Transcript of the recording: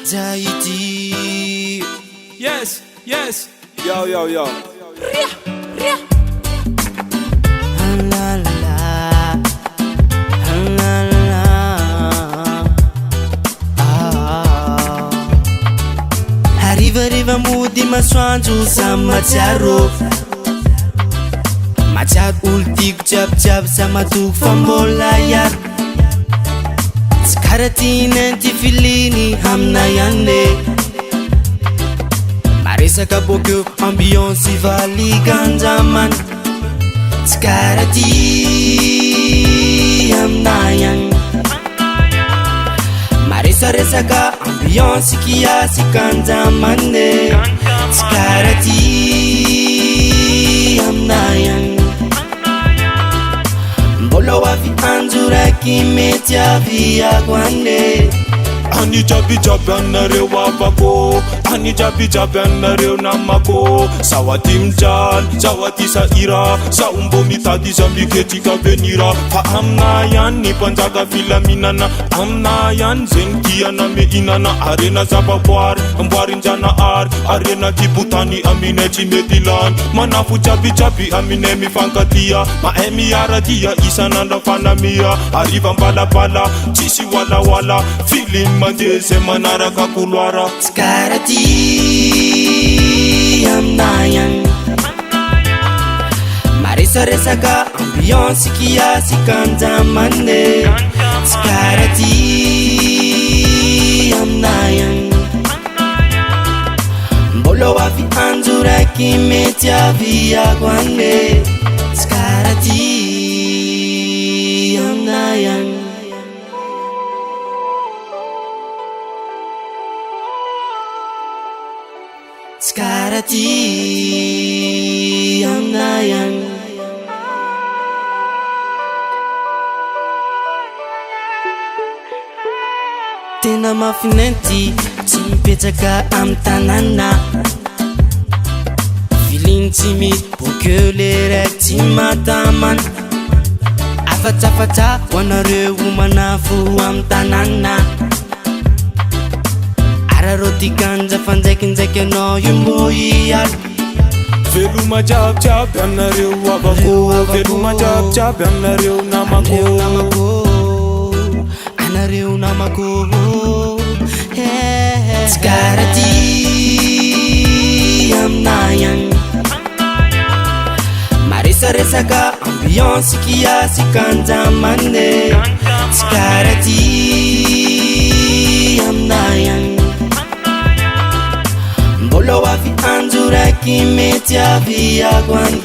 Tahiti. Yes, yes. Yo, yo, yo. Ria, ria. La la la. La la la. Hariva mody masoandro samy matsiaro. Matsiaro olo tiako jiabijiaby sa matoko fa mbola iaro. Tsy karaha tiana ty filiny amina ihany. Maresaka bokeo ambiance valigandramany. Tsy karaha ty amina ihany. Maresaresaka ambiance kiasy kanjamany. Tsy karaha ty amina ihany. Mbola hoavy andro raiky mety aviako ane. Ani jabi-jabi anareo avako, ani jabi-jabi anareo namako. Zaho aty mijaly, zaho aty sahira, zaho mbo mitady iza miketrika venira. Fa amina ihany ny mpanjaka filaminana, amina ihany zay nikiana mehinana. Arena zavaboary, amboarin-janahary, arena kibotany aminay tsy mety lany. Manafo jabi-jabi aminay mifankatia, mahay miaradia isan'andro fanamia. Ariva mbalabala, tsisy walawala, feeling mandeha zay manaraka couloir. Tsy karaha ty amina ihany. Maresaresaka ambiance kiasy kanjamany. Tsy karaha ty amina ihany. Mbola hoavy andro raiky mety aviako ane. Tsy karaha ty amina ihany. Tsy karaha ty amina ihany. Tena mahafinenty tsy mipetraka amy tanàna. Feeling tsy misy bokeo le raiky tsy matamana. Afatsafatra ho anareo manafo amy tanàna. Ararô ty ganja fanjaikinjaiky anao io mbo hialo. Veloma jiabijiaby anareo avako, veloma jiabijiaby anareo namako. Anareo namako. Tsy karaha ty amina ihany. Maresaresaka ambiance kiasy kanjamany. Tsy karaha ty amina ihany. Mbola hoavy andro raiky mety aviako ane.